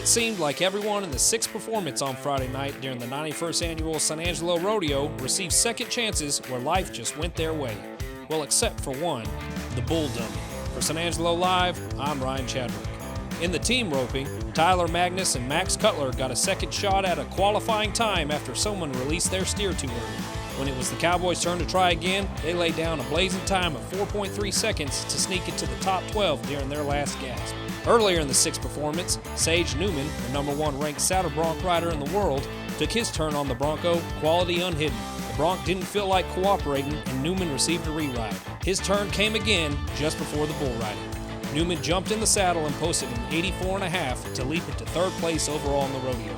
It seemed like everyone in the sixth performance on Friday night during the 91st Annual San Angelo Rodeo received second chances where life just went their way. Well, except for one, the bull dummy. For San Angelo Live, I'm Ryan Chadwick. In the team roping, Tyler Magnus and Max Kuttler got a second shot at a qualifying time after someone released their steer too early. When it was the Cowboys' turn to try again, they laid down a blazing time of 4.3 seconds to sneak into the top 12 during their last gasp. Earlier in the sixth performance, Sage Newman, the #1 ranked Saddle Bronc Rider in the world, took his turn on the Bronco, quality unhidden. The Bronc didn't feel like cooperating, and Newman received a re-ride. His turn came again just before the bull riding. Newman jumped in the saddle and posted an 84.5 to leap into third place overall in the rodeo.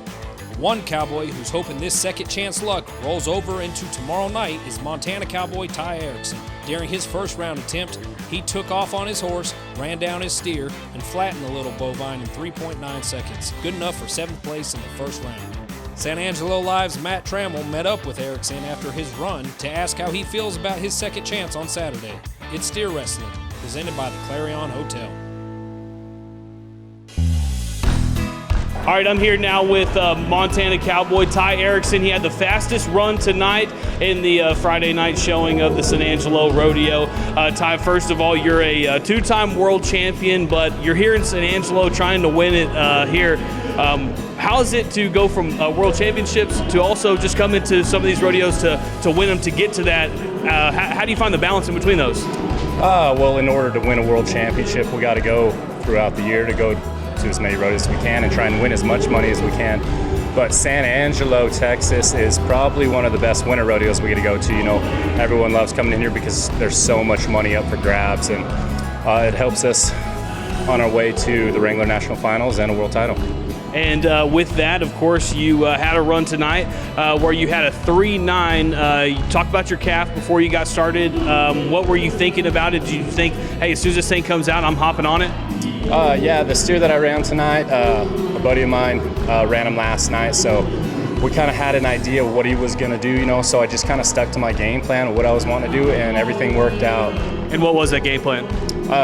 One Cowboy who's hoping this second chance luck rolls over into tomorrow night is Montana Cowboy Ty Erickson. During his first round attempt, he took off on his horse, ran down his steer, and flattened the little bovine in 3.9 seconds, good enough for 7th place in the first round. San Angelo Live's Matt Trammell met up with Erickson after his run to ask how he feels about his second chance on Saturday. It's steer wrestling, presented by the Clarion Hotel. All right, I'm here now with Montana Cowboy Ty Erickson. He had the fastest run tonight in the Friday night showing of the San Angelo Rodeo. Ty, first of all, you're a two-time world champion, but you're here in San Angelo trying to win it here. How is it to go from world championships to also just come into some of these rodeos to win them to get to that? How do you find the balance in between those? Well, in order to win a world championship, we got to go throughout the year to go to as many rodeos as we can and try and win as much money as we can. But San Angelo, Texas is probably one of the best winter rodeos we get to go to. You know, everyone loves coming in here because there's so much money up for grabs, and it helps us on our way to the Wrangler National Finals and a world title. And with that, of course, you had a run tonight where you had a 3.9. You talked about your calf before you got started. What were you thinking about it? Did you think, hey, as soon as this thing comes out, I'm hopping on it? Yeah, the steer that I ran tonight, a buddy of mine ran him last night, so we kind of had an idea of what he was going to do, you know, so I just kind of stuck to my game plan of what I was wanting to do, and everything worked out. And what was that game plan?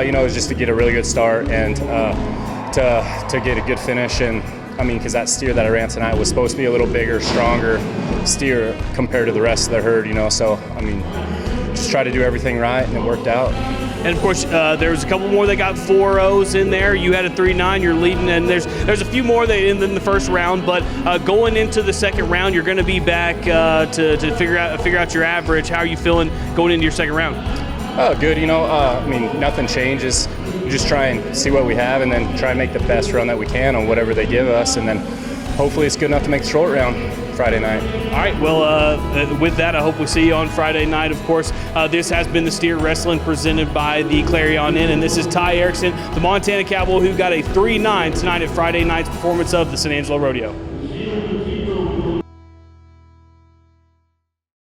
You know, it was just to get a really good start and to get a good finish. And I mean, because that steer that I ran tonight was supposed to be a little bigger, stronger steer compared to the rest of the herd, you know, so I mean, just try to do everything right, and it worked out. And of course, there's a couple more that got 4.0s in there. You had a 3.9. You're leading, and there's a few more that in the first round. But going into the second round, you're going to be back to figure out your average. How are you feeling going into your second round? Oh, good. You know, I mean, nothing changes. We just try and see what we have, and then try and make the best run that we can on whatever they give us, and then hopefully it's good enough to make the short round Friday night. All right, well, with that, I hope we see you on Friday night, of course. This has been the Steer Wrestling presented by the Clarion Inn, and this is Ty Erickson, the Montana Cowboy, who got a 3.9 tonight at Friday night's performance of the San Angelo Rodeo.